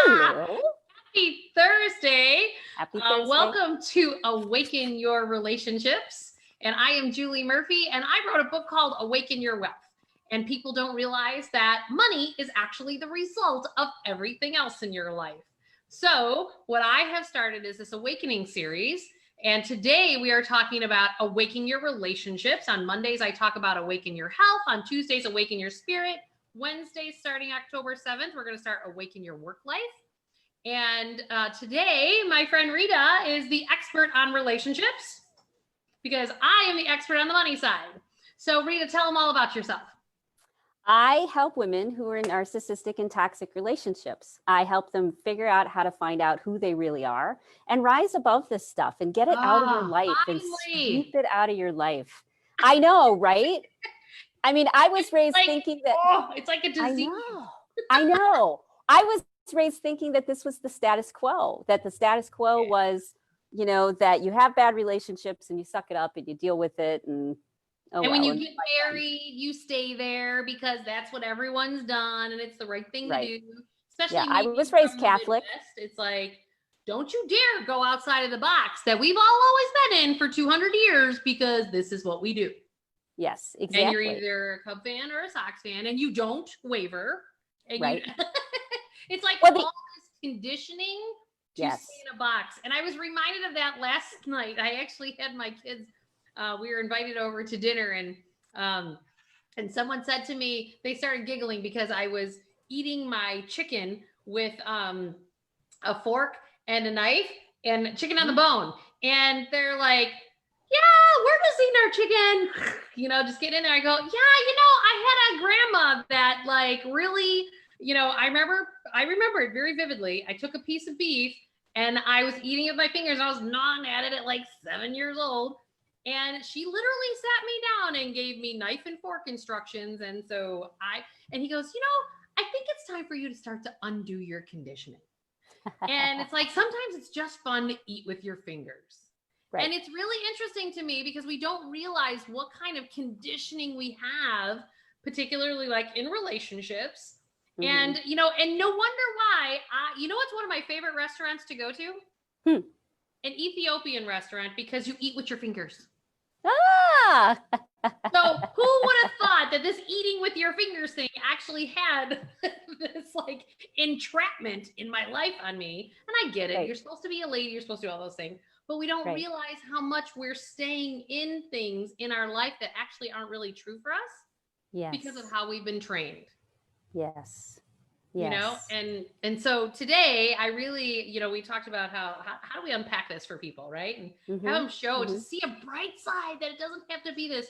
Hello. Happy Thursday. Happy Thursday. Welcome to Awaken Your Relationships. And I am Julie Murphy, and I wrote a book called Awaken Your Wealth. And people don't realize that money is actually the result of everything else in your life. So what I have started is this Awakening series. And today we are talking about awakening your relationships. On Mondays, I talk about awaken your health. On Tuesdays, awaken your spirit. Wednesdays, starting October 7th, we're going to start awaken your work life. And today, my friend Rita is the expert on relationships because I am the expert on the money side. So Rita, tell them all about yourself. I help women who are in narcissistic and toxic relationships. I help them figure out how to find out who they really are and rise above this stuff and get it out of your life and sweep it out of your life. I know, right? I mean, I was raised thinking that it's like a disease. I know. I was raised thinking that this was the status quo, that the status quo was, you know, that you have bad relationships and you suck it up and you deal with it. And when you get married, you stay there because that's what everyone's done and it's the right thing to do. Especially I was raised Catholic. It's like, don't you dare go outside of the box that we've all always been in for 200 years because this is what we do. Yes, exactly. And you're either a Cub fan or a Sox fan and you don't waver. And it's like all this conditioning to stay in a box. And I was reminded of that last night. I actually had my kids, we were invited over to dinner and someone said to me, they started giggling because I was eating my chicken with a fork and a knife and chicken on the bone. And they're like, yeah, we're just eating our chicken, you know, just get in there. I go, yeah, you know, I had a grandma that like really, you know, I remember it very vividly. I took a piece of beef and I was eating it with my fingers. I was gnawing at it at like 7 years old. And she literally sat me down and gave me knife and fork instructions. And so and he goes, you know, I think it's time for you to start to undo your conditioning. And it's like, sometimes it's just fun to eat with your fingers. Right. And it's really interesting to me because we don't realize what kind of conditioning we have, particularly like in relationships. Mm-hmm. And, you know, and no wonder why, you know, what's one of my favorite restaurants to go to? An Ethiopian restaurant because you eat with your fingers. Ah! So who would have thought that this eating with your fingers thing actually had this like entrapment in my life on me? And I get it. Right. You're supposed to be a lady. You're supposed to do all those things. But we don't realize how much we're staying in things in our life that actually aren't really true for us because of how we've been trained. Yes. You know, and so today I really, you know, we talked about how do we unpack this for people, right? And have them show to see a bright side, that it doesn't have to be this,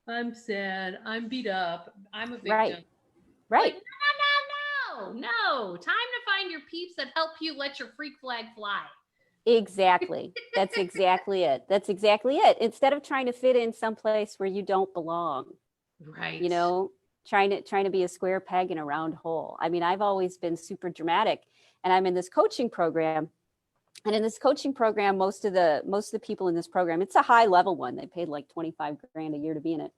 I'm sad, I'm beat up, I'm a victim. Right. Like, no. Time to find your peeps that help you let your freak flag fly. Exactly. That's exactly it. Instead of trying to fit in someplace where you don't belong. Right. You know, trying to be a square peg in a round hole. I mean, I've always been super dramatic, and I'm in this coaching program. And in this coaching program, most of the people in this program, it's a high level one. They paid like 25 grand a year to be in it.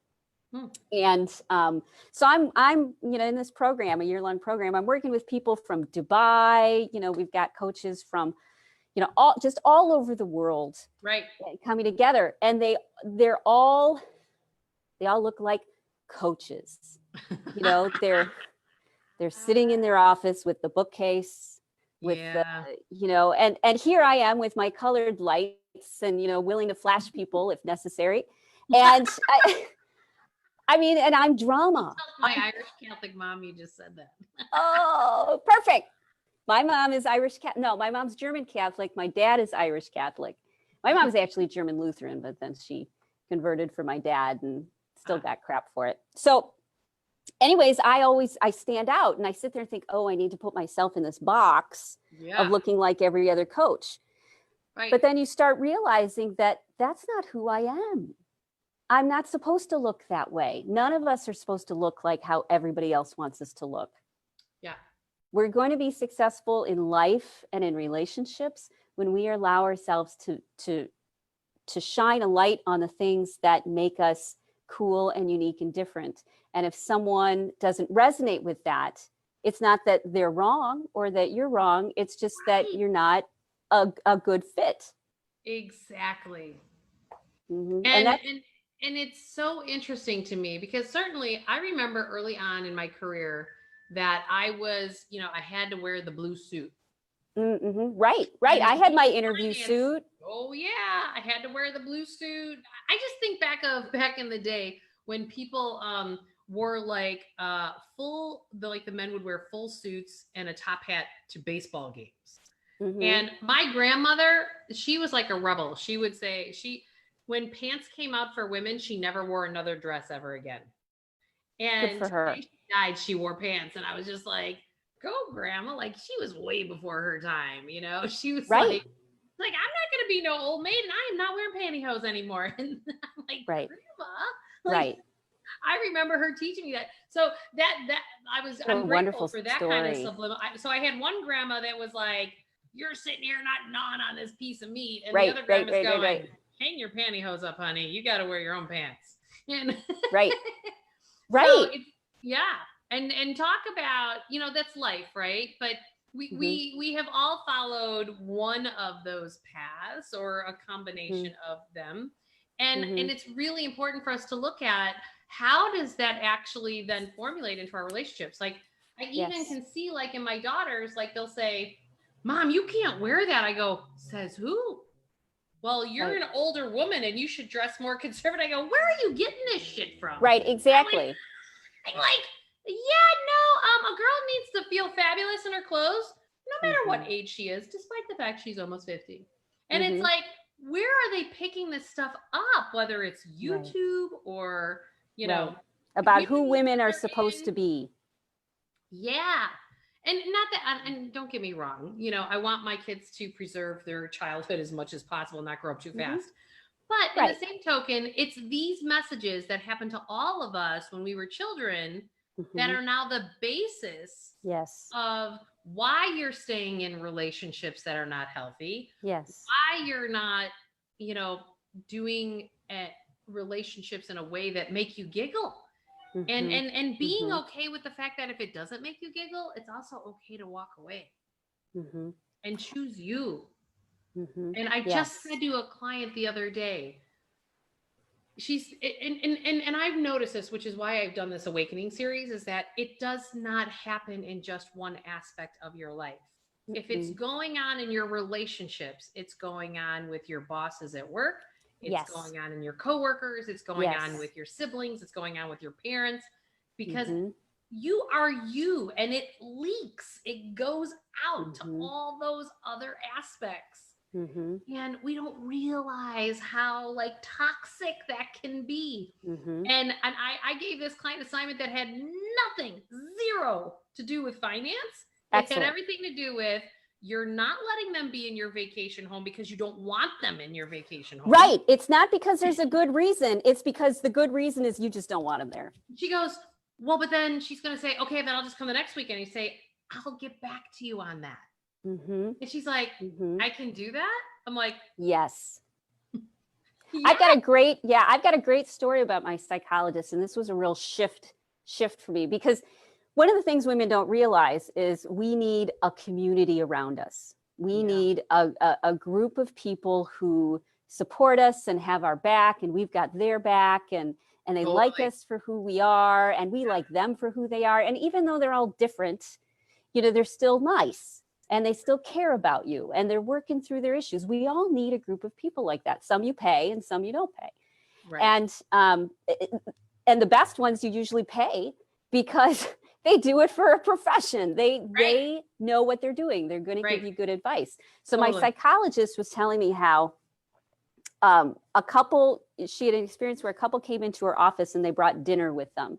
And so I'm, you know, in this program, a year-long program, I'm working with people from Dubai. You know, we've got coaches from, you know, all over the world, right, coming together, and they all look like coaches. You know, they're sitting in their office with the bookcase, with the, you know, and here I am with my colored lights and, you know, willing to flash people if necessary, and I mean, and I'm drama. My Irish Catholic mom, you just said that. Oh, perfect. My mom is Irish Catholic. No, my mom's German Catholic. My dad is Irish Catholic. My mom's actually German Lutheran, but then she converted for my dad and still got crap for it. So anyways, I stand out and I sit there and think, oh, I need to put myself in this box of looking like every other coach. Right. But then you start realizing that that's not who I am. I'm not supposed to look that way. None of us are supposed to look like how everybody else wants us to look. Yeah. We're going to be successful in life and in relationships when we allow ourselves to shine a light on the things that make us cool and unique and different. And if someone doesn't resonate with that, It's not that they're wrong or that you're wrong. It's just that you're not a good fit. Exactly. Mm-hmm. And it's so interesting to me because certainly I remember early on in my career that I was, I had to wear the blue suit. Mm-hmm. Right. I had my interview suit. Oh yeah, I had to wear the blue suit. I just think back in the day when people wore like the men would wear full suits and a top hat to baseball games. Mm-hmm. And my grandmother, she was like a rebel. She would say when pants came out for women, she never wore another dress ever again. And good for her. She died, she wore pants. And I was just like, go grandma. Like she was way before her time, she was right. like, I'm not going to be no old maid and I am not wearing pantyhose anymore. And I'm like, right. Grandma. Right. I remember her teaching me that. So I'm grateful for that kind of subliminal. So I had one grandma that was like, you're sitting here not gnawing on this piece of meat. And the other grandma's going, hang your pantyhose up, honey. You got to wear your own pants. And right. So and talk about, that's life, right? But we have all followed one of those paths or a combination of them. And it's really important for us to look at how does that actually then formulate into our relationships? Like I even can see like in my daughters, like they'll say, Mom, you can't wear that. I go, says who? Well, you're an older woman and you should dress more conservative. I go, where are you getting this shit from? Right, exactly. I'm like, yeah, no, a girl needs to feel fabulous in her clothes, no matter what age she is, despite the fact she's almost 50. And it's like, where are they picking this stuff up? Whether it's YouTube or, about who women are supposed to be. Yeah. And not that, and don't get me wrong, I want my kids to preserve their childhood as much as possible, not grow up too fast. But in the same token, it's these messages that happened to all of us when we were children that are now the basis of why you're staying in relationships that are not healthy. Yes. Why you're not, doing relationships in a way that make you giggle. And being okay with the fact that if it doesn't make you giggle, it's also okay to walk away and choose you. And I just said to a client the other day, and I've noticed this, which is why I've done this Awakening series, is that it does not happen in just one aspect of your life. If it's going on in your relationships, it's going on with your bosses at work. It's going on in your coworkers. It's going on with your siblings. It's going on with your parents, because you are you, and it leaks. It goes out to all those other aspects. And we don't realize how toxic that can be. And I gave this client assignment that had nothing, zero to do with finance. It had everything to do with, you're not letting them be in your vacation home because you don't want them in your vacation home. Right. It's not because there's a good reason. It's because the good reason is you just don't want them there. She goes, well, but then she's going to say, okay, then I'll just come the next weekend. And you say, I'll get back to you on that. And she's like, I can do that? I'm like, yes. I've got a great story about my psychologist. And this was a real shift for me, because one of the things women don't realize is we need a community around us. We need a group of people who support us and have our back, and we've got their back, and they like us for who we are, and we like them for who they are. And even though they're all different, they're still nice, and they still care about you, and they're working through their issues. We all need a group of people like that. Some you pay and some you don't pay. Right. And the best ones you usually pay, because they do it for a profession. They know what they're doing. They're going to give you good advice. So my psychologist was telling me how she had an experience where a couple came into her office and they brought dinner with them,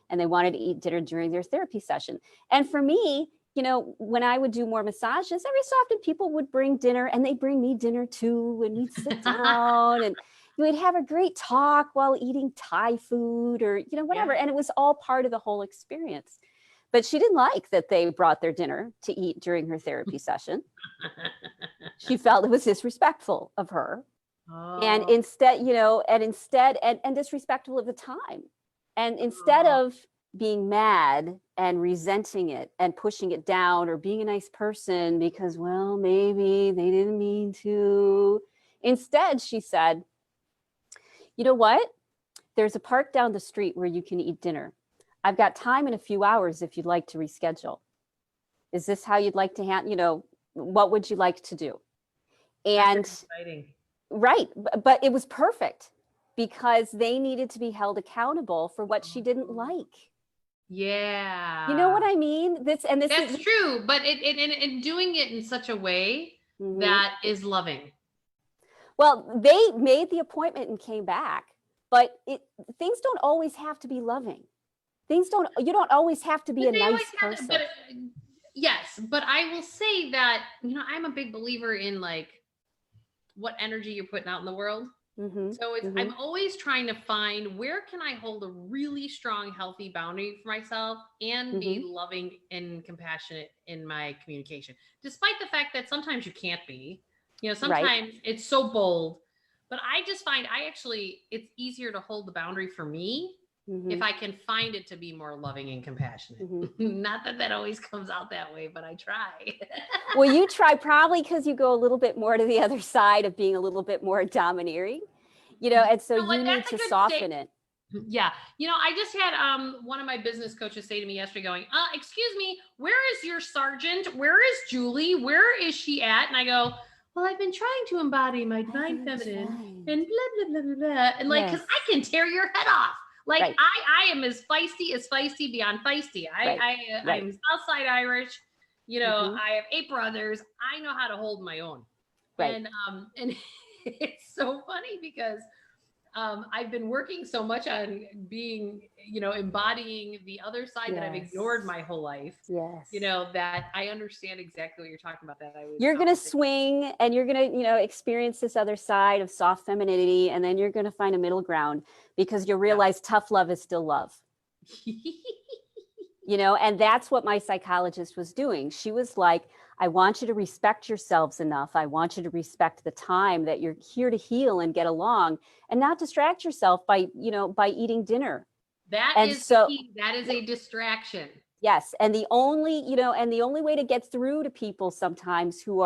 and they wanted to eat dinner during their therapy session. And for me, when I would do more massages, every so often people would bring dinner, and they'd bring me dinner too, and we'd sit down and we'd have a great talk while eating Thai food or, whatever. And it was all part of the whole experience. But she didn't like that they brought their dinner to eat during her therapy session. She felt it was disrespectful of her. And instead, and disrespectful of the time. And instead of being mad and resenting it and pushing it down, or being a nice person because, well, maybe they didn't mean to. Instead, she said, you know what? There's a park down the street where you can eat dinner. I've got time in a few hours if you'd like to reschedule. Is this how you'd like to what would you like to do? And right, but it was perfect because they needed to be held accountable for what she didn't like. Yeah. You know what I mean? That's true, but it doing it in such a way that is loving. Well, they made the appointment and came back, but things don't always have to be loving. You don't always have to be a nice person. Yes, but I will say that, I'm a big believer in like what energy you're putting out in the world. So I'm always trying to find, where can I hold a really strong, healthy boundary for myself and be loving and compassionate in my communication, despite the fact that sometimes you can't be, sometimes it's so bold, but I just find it's easier to hold the boundary for me if I can find it to be more loving and compassionate. Not that always comes out that way, but I try. Well, you try probably because you go a little bit more to the other side of being a little bit more domineering, and so you need to soften it. Yeah. I just had one of my business coaches say to me yesterday going, excuse me, where is your sergeant? Where is Julie? Where is she at? And I go, well, I've been trying to embody my divine feminine and blah, blah, blah, blah, blah. And because I can tear your head off. Like I am as feisty beyond feisty. I'm Southside Irish. I have 8 brothers. I know how to hold my own. And it's so funny because I've been working so much on being, embodying the other side that I've ignored my whole life. Yes. That I understand exactly what you're talking about. You're going to swing and you're going to, experience this other side of soft femininity. And then you're going to find a middle ground because you'll realize tough love is still love. And that's what my psychologist was doing. She was like, I want you to respect yourselves enough. I want you to respect the time that you're here to heal and get along and not distract yourself by eating dinner. That is a distraction. Yes. And the only way to get through to people sometimes who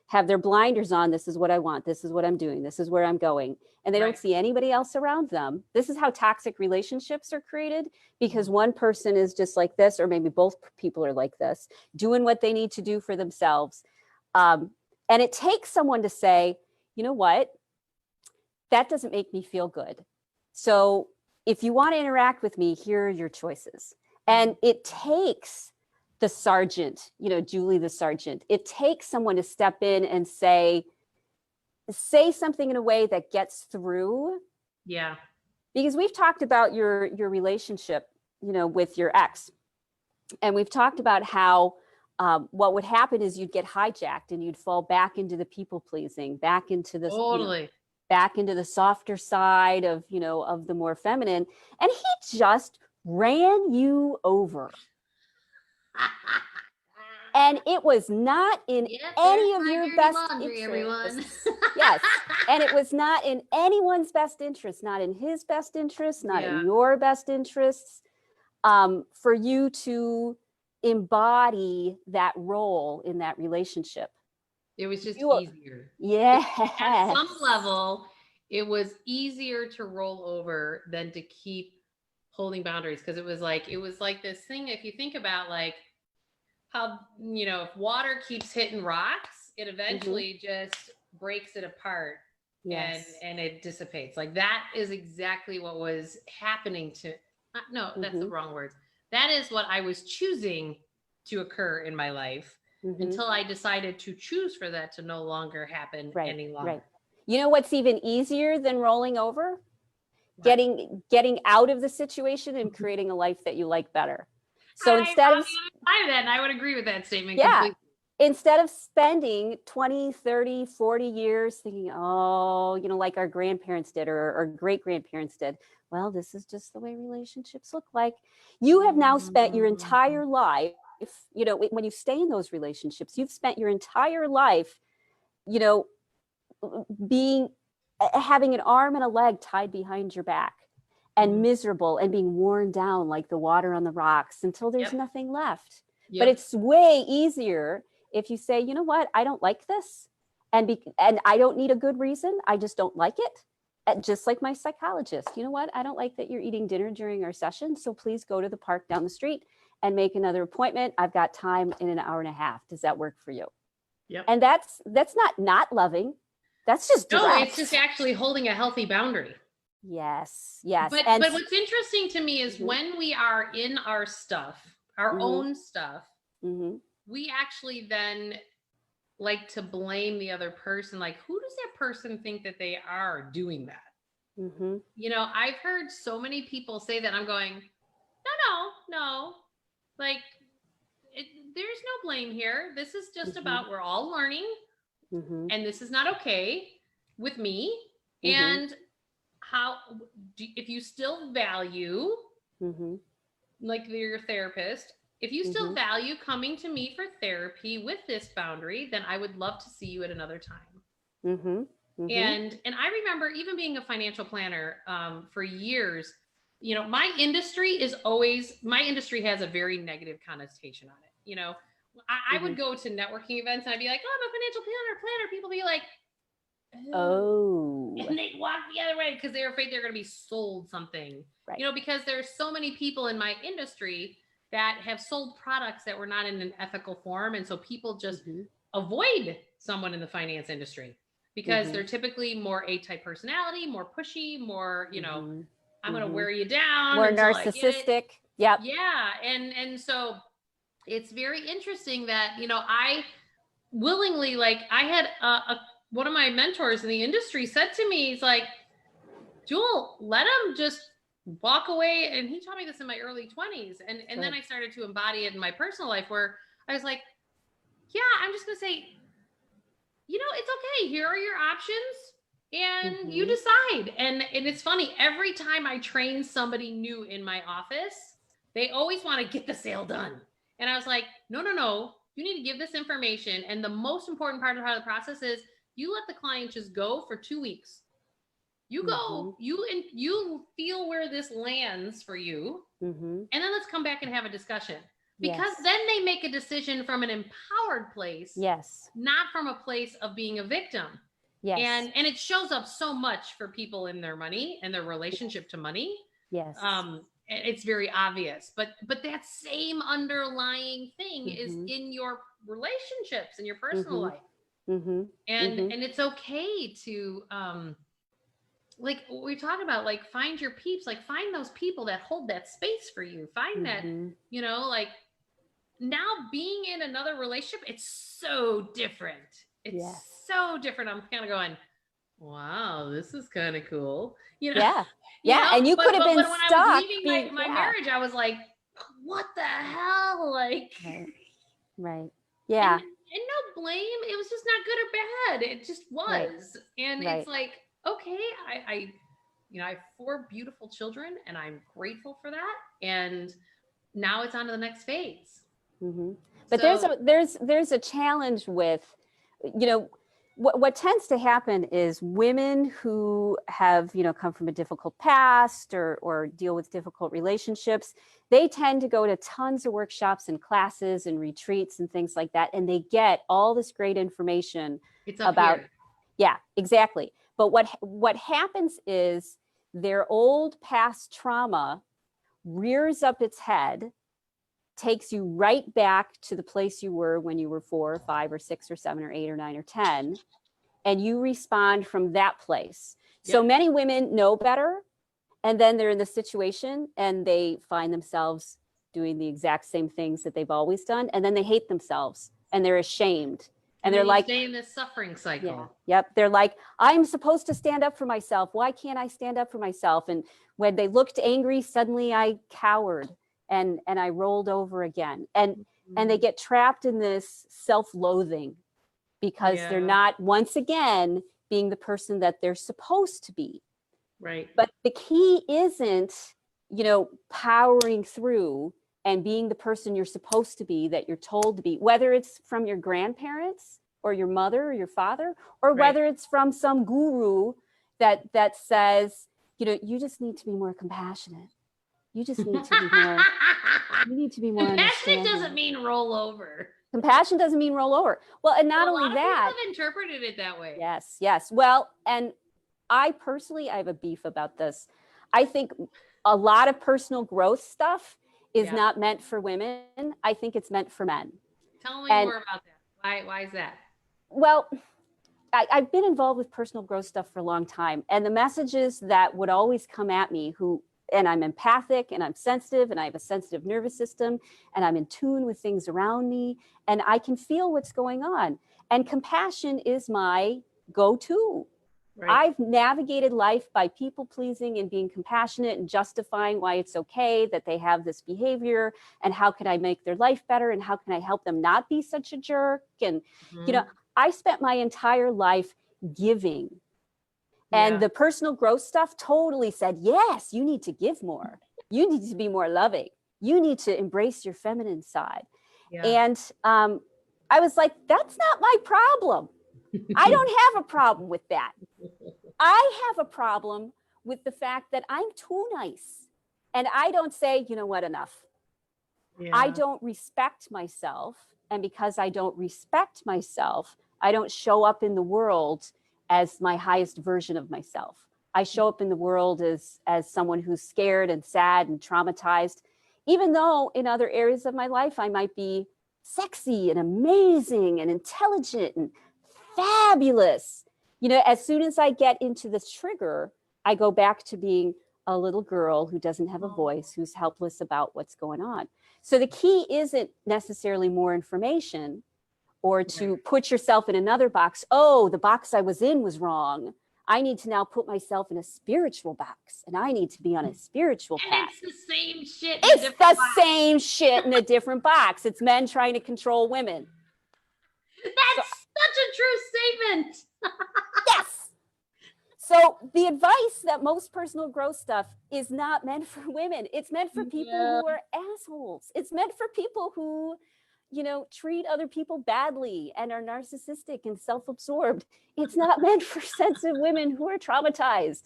have their blinders on, this is what I want, this is what I'm doing, this is where I'm going, and they don't see anybody else around them. This is how toxic relationships are created, because one person is just like this, or maybe both people are like this, doing what they need to do for themselves. And it takes someone to say, you know what, that doesn't make me feel good. So if you want to interact with me, here are your choices. And it takes the sergeant, Julie the sergeant, it takes someone to step in and say something in a way that gets through. Yeah. Because we've talked about your relationship, with your ex. And we've talked about how what would happen is you'd get hijacked and you'd fall back into the people pleasing, back into this, back into the softer side of, of the more feminine. And he just ran you over. And it was not in any of your best interests. Yes. And it was not in anyone's best interest, not in his best interest, not in your best interests, for you to embody that role in that relationship. It was just easier. Yeah. At some level, it was easier to roll over than to keep holding boundaries, because it was like this thing, if you think about like how, if water keeps hitting rocks, it eventually just breaks it apart. Yes. And it dissipates. Like that is exactly what was happening to, no, that's the wrong words. That is what I was choosing to occur in my life until I decided to choose for that to no longer happen any longer. Right. You know what's even easier than rolling over? Getting out of the situation and creating a life that you like better. So instead of that, and I would agree with that statement. Yeah. Completely. Instead of spending 20, 30, 40 years thinking, like our grandparents did or our great grandparents did, well, this is just the way relationships look like. You have now spent your entire life, when you stay in those relationships, you've spent your entire life, having an arm and a leg tied behind your back. and miserable and being worn down like the water on the rocks until there's nothing left. But it's way easier if you say, you know what, I don't like this. And I don't need a good reason. I just don't like it. Just like my psychologist, you know what, I don't like that you're eating dinner during our session. So please go to the park down the street and make another appointment. I've got time in an hour and a half. Does that work for you? Yep. And that's not loving. That's just direct. No, it's just actually holding a healthy boundary. Yes. Yes. But what's interesting to me is when we are in our stuff, our own stuff, we actually then like to blame the other person. Like, who does that person think that they are doing that? You know, I've heard so many people say that. I'm going, no. Like, there's no blame here. This is just about, we're all learning, and this is not okay with me. And if you still value, like your therapist, if you still value coming to me for therapy with this boundary, then I would love to see you at another time. And I remember even being a financial planner for years, you know, my industry has a very negative connotation on it. You know, I would go to networking events and I'd be like, oh, I'm a financial planner. People be like, oh, and they walk the other way because they're afraid they're going to be sold something, you know, because there's so many people in my industry that have sold products that were not in an ethical form. And so people just avoid someone in the finance industry because they're typically more A-type personality, more pushy, more, you know, I'm going to wear you down. More narcissistic. Yep. Yeah. And so it's very interesting that, you know, I willingly, like, I had one of my mentors in the industry said to me, he's like, Jewel, let him just walk away. And he taught me this in my early 20s. And then I started to embody it in my personal life where I was like, yeah, I'm just going to say, you know, it's okay. Here are your options and you decide. And it's funny, every time I train somebody new in my office, they always want to get the sale done. And I was like, no, you need to give this information. And the most important part of how the process is, you let the client just go for 2 weeks. You go, you feel where this lands for you. And then let's come back and have a discussion. Because then they make a decision from an empowered place. Not from a place of being a victim. And it shows up so much for people in their money and their relationship to money. It's very obvious, but that same underlying thing is in your relationships, in your personal life. And it's okay to, like we talk about, like, find your peeps, like find those people that hold that space for you. Find that, you know, like now being in another relationship, it's so different. It's so different. I'm kind of going, wow, this is kind of cool. You know? You know? And you could have been stuck. When I was leaving my marriage, I was like, what the hell? Like, And no blame. It was just not good or bad. It just was. And it's like, okay, I you know, I have 4 beautiful children and I'm grateful for that. And now it's on to the next phase. But so, there's a challenge with, you know, what tends to happen is women who have, you know, come from a difficult past or deal with difficult relationships, they tend to go to tons of workshops and classes and retreats and things like that. And they get all this great information about, exactly. But what happens is their old past trauma rears up its head, takes you right back to the place you were when you were 4 or 5 or 6 or 7 or 8 or 9 or 10, and you respond from that place. So many women know better, and then they're in the situation and they find themselves doing the exact same things that they've always done, and then they hate themselves and they're ashamed. And they're like, stay in this suffering cycle. They're like, I'm supposed to stand up for myself. Why can't I stand up for myself? And when they looked angry, suddenly I cowered. And I rolled over again. And they get trapped in this self-loathing because they're not, once again, being the person that they're supposed to be. But the key isn't, you know, powering through and being the person you're supposed to be, that you're told to be, whether it's from your grandparents or your mother or your father, or whether it's from some guru that says, you just need to be more compassionate. You just need to be more, you need to be more Compassionate understanding. doesn't mean roll over. Compassion doesn't mean roll over. Well, and not Well, only a lot of that. people have interpreted it that way. Yes, yes. Well, and I personally, I have a beef about this. I think a lot of personal growth stuff is not meant for women. I think it's meant for men. Tell me more about that. Why is that? Well, I've been involved with personal growth stuff for a long time. And the messages that would always come at me and I'm empathic and I'm sensitive and I have a sensitive nervous system and I'm in tune with things around me and I can feel what's going on. And compassion is my go-to. Right. I've navigated life by people pleasing and being compassionate and justifying why it's okay that they have this behavior and how can I make their life better and how can I help them not be such a jerk. And, I spent my entire life giving. And the personal growth stuff totally said, yes, you need to give more. You need to be more loving. You need to embrace your feminine side. Yeah. And I was like, that's not my problem. I don't have a problem with that. I have a problem with the fact that I'm too nice. And I don't say, you know what, enough. Yeah. I don't respect myself. And because I don't respect myself, I don't show up in the world as my highest version of myself. I show up in the world as someone who's scared and sad and traumatized, even though in other areas of my life, I might be sexy and amazing and intelligent and fabulous. As soon as I get into this trigger, I go back to being a little girl who doesn't have a voice, who's helpless about what's going on. So the key isn't necessarily more information or to put yourself in another box. Oh, the box I was in was wrong. I need to now put myself in a spiritual box and I need to be on a spiritual path. It's the same shit. It's the same shit in a different box. It's men trying to control women. That's such a true statement. Yes. So the advice that most personal growth stuff is not meant for women. It's meant for people who are assholes. It's meant for people who, treat other people badly and are narcissistic and self-absorbed. It's not meant for sensitive women who are traumatized.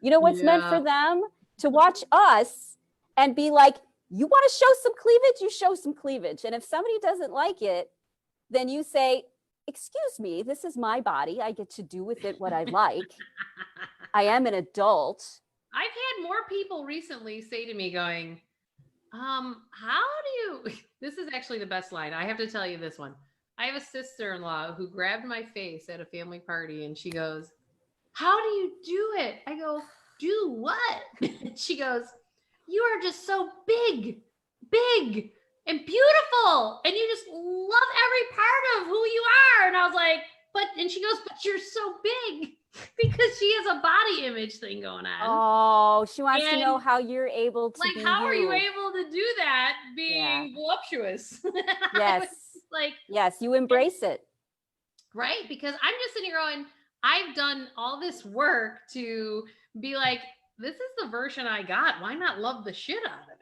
What's meant for them? To watch us and be like, you want to show some cleavage? You show some cleavage. And if somebody doesn't like it, then you say, excuse me, this is my body. I get to do with it what I like. I am an adult. I've had more people recently say to me going, how do you, this is actually the best line. I have to tell you this one. I have a sister-in-law who grabbed my face at a family party and she goes, how do you do it? I go, do what? She goes, you are just so big and beautiful. And you just love every part of who you are. And I was like, and she goes, but you're so big. Because she has a body image thing going on. Oh, she wants to know how you're able to be how are you you. Able to do that being voluptuous? Yes. Yes, you embrace it. Right? Because I'm just sitting here going, I've done all this work to be like, this is the version I got. Why not love the shit out of it?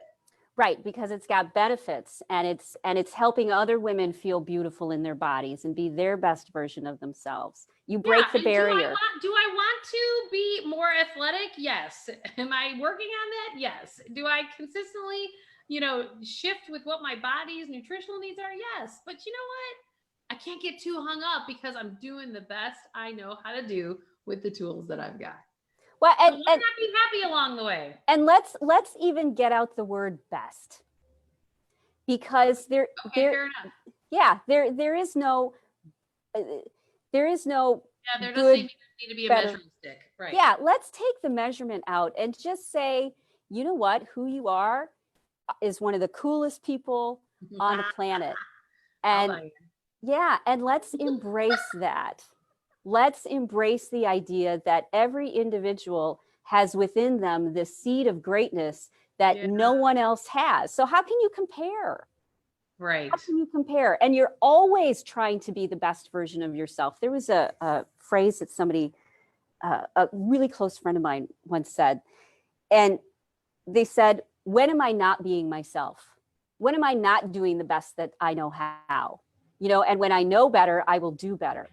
Right, because it's got benefits and it's helping other women feel beautiful in their bodies and be their best version of themselves. You break the barrier. Do I want to be more athletic? Yes. Am I working on that? Yes. Do I consistently, shift with what my body's nutritional needs are? Yes. But you know what? I can't get too hung up because I'm doing the best I know how to do with the tools that I've got. Well, and why not be happy along the way? And let's even get out the word best, because there is no there doesn't even need to be a measuring stick, right? Yeah, let's take the measurement out and just say, you know what, who you are is one of the coolest people on the planet, and and let's embrace that. Let's embrace the idea that every individual has within them this seed of greatness that no one else has. So how can you compare? Right. How can you compare? And you're always trying to be the best version of yourself. There was a phrase that somebody, a really close friend of mine once said, and they said, when am I not being myself? When am I not doing the best that I know how? And when I know better, I will do better.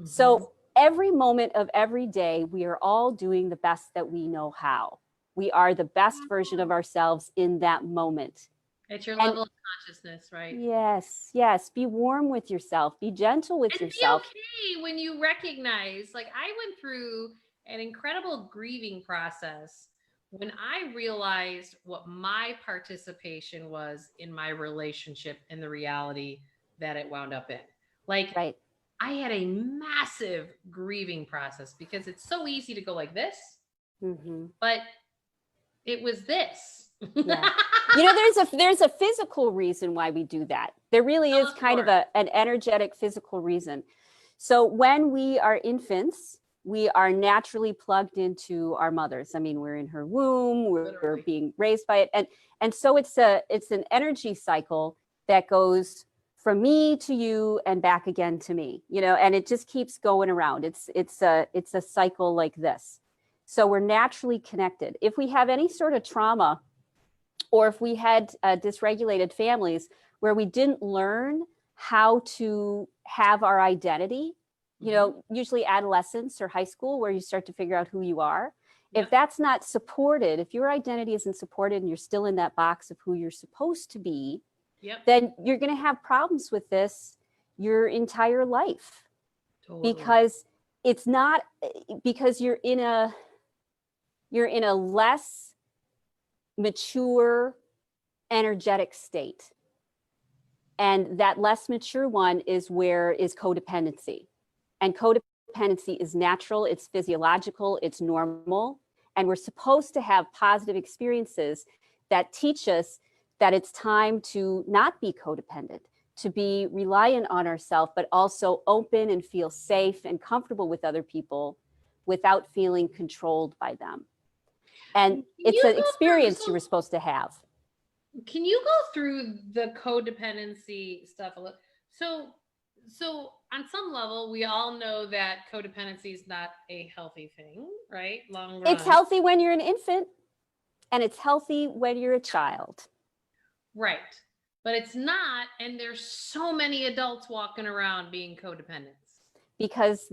So every moment of every day, we are all doing the best that we know how. We are the best version of ourselves in that moment. At your level of consciousness, right? Yes, yes. Be warm with yourself. Be gentle with yourself. Be okay when you recognize, like I went through an incredible grieving process when I realized what my participation was in my relationship and the reality that it wound up in. Like, right. I had a massive grieving process because it's so easy to go like this, but it was this. Yeah. You know, there's a physical reason why we do that. There really is kind of an energetic physical reason. So when we are infants, we are naturally plugged into our mothers. I mean, we're in her womb, we're being raised by it. And so it's an energy cycle that goes from me to you and back again to me, you know, and it just keeps going around. It's a cycle like this. So we're naturally connected. If we have any sort of trauma, or if we had dysregulated families where we didn't learn how to have our identity, you know, usually adolescence or high school, where you start to figure out who you are. If that's not supported, if your identity isn't supported and you're still in that box of who you're supposed to be, then you're going to have problems with this your entire life. Because it's not, because you're in a less mature energetic state. And that less mature one is codependency. And codependency is natural, it's physiological, it's normal. And we're supposed to have positive experiences that teach us that it's time to not be codependent, to be reliant on ourselves, but also open and feel safe and comfortable with other people without feeling controlled by them. And it's an experience you were supposed to have. Can you go through the codependency stuff a little? So on some level, we all know that codependency is not a healthy thing, right? Long run. It's healthy when you're an infant, and it's healthy when you're a child. Right. But it's not, and there's so many adults walking around being codependent. Because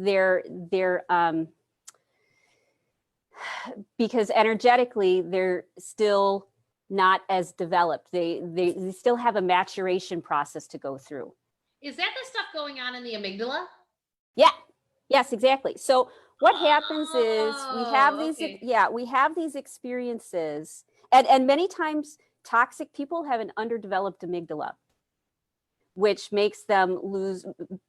because energetically they're still not as developed. They still have a maturation process to go through. Is that the stuff going on in the amygdala? Yeah. Yes, exactly. So what happens is we have these experiences, and many times toxic people have an underdeveloped amygdala, which makes them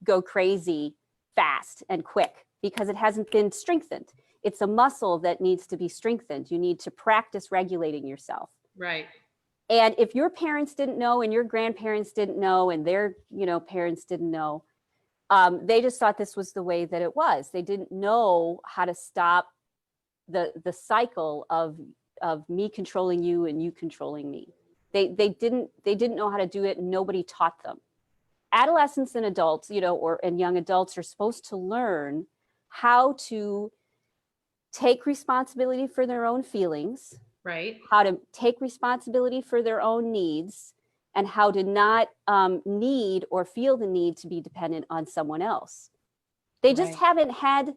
go crazy fast and quick because it hasn't been strengthened. It's a muscle that needs to be strengthened. You need to practice regulating yourself. Right. And if your parents didn't know and your grandparents didn't know and their parents didn't know, they just thought this was the way that it was. They didn't know how to stop the cycle of me controlling you and you controlling me. They didn't know how to do it, and nobody taught them. Adolescents and adults, and young adults are supposed to learn how to take responsibility for their own feelings, right? How to take responsibility for their own needs, and how to not need or feel the need to be dependent on someone else. They just haven't had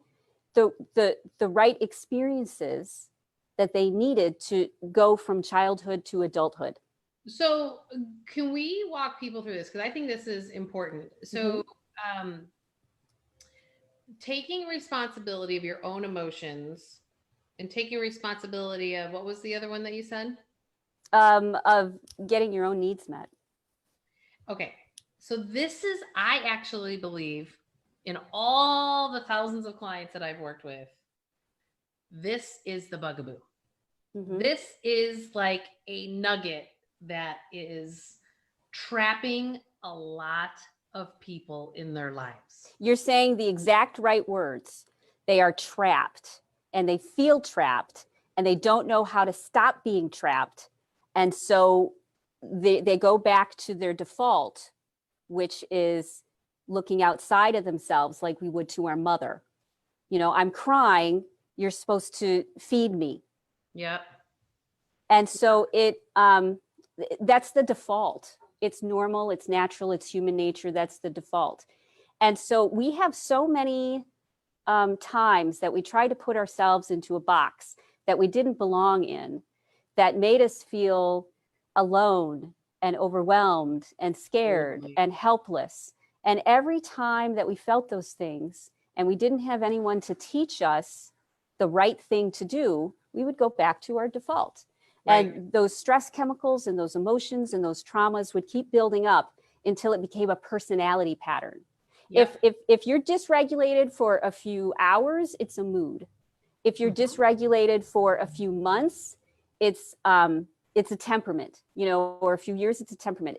the right experiences that they needed to go from childhood to adulthood. So can we walk people through this? Because I think this is important. So taking responsibility of your own emotions and taking responsibility of, what was the other one that you said? Of getting your own needs met. Okay. So this is, I actually believe, in all the thousands of clients that I've worked with, this is the bugaboo. This is like a nugget that is trapping a lot of people in their lives. You're saying the exact right words. They are trapped, and they feel trapped, and they don't know how to stop being trapped. And so they go back to their default, which is looking outside of themselves like we would to our mother. I'm crying, you're supposed to feed me. Yep. And so that's the default. It's normal, it's natural, it's human nature, that's the default. And so we have so many times that we tried to put ourselves into a box that we didn't belong in, that made us feel alone and overwhelmed and scared and helpless. And every time that we felt those things and we didn't have anyone to teach us the right thing to do, we would go back to our default. Right. And those stress chemicals and those emotions and those traumas would keep building up until it became a personality pattern. Yep. If you're dysregulated for a few hours, it's a mood. If you're dysregulated for a few months, it's a temperament, you know, or a few years, it's a temperament.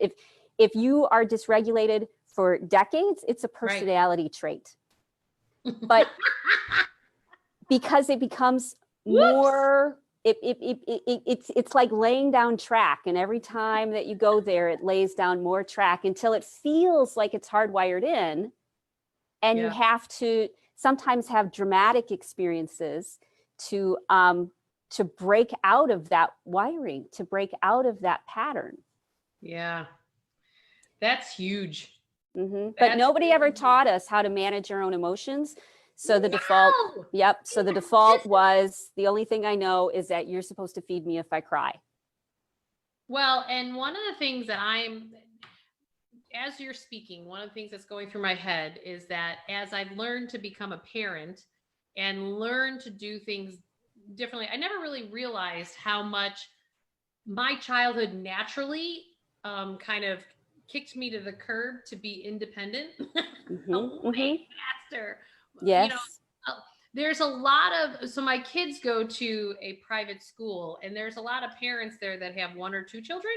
If you are dysregulated for decades, it's a personality trait. But because it becomes more, it's like laying down track, and every time that you go there, it lays down more track until it feels like it's hardwired in, and you have to sometimes have dramatic experiences to break out of that wiring, to break out of that pattern. Yeah, that's huge. But nobody ever taught us how to manage our own emotions. So the default, so the default was, the only thing I know is that you're supposed to feed me if I cry. Well, and one of the things that as you're speaking, one of the things that's going through my head is that as I've learned to become a parent and learn to do things differently, I never really realized how much my childhood naturally kind of kicked me to the curb to be independent. Way faster. Yes. You know, there's a lot of, so my kids go to a private school, and there's a lot of parents there that have 1 or 2 children,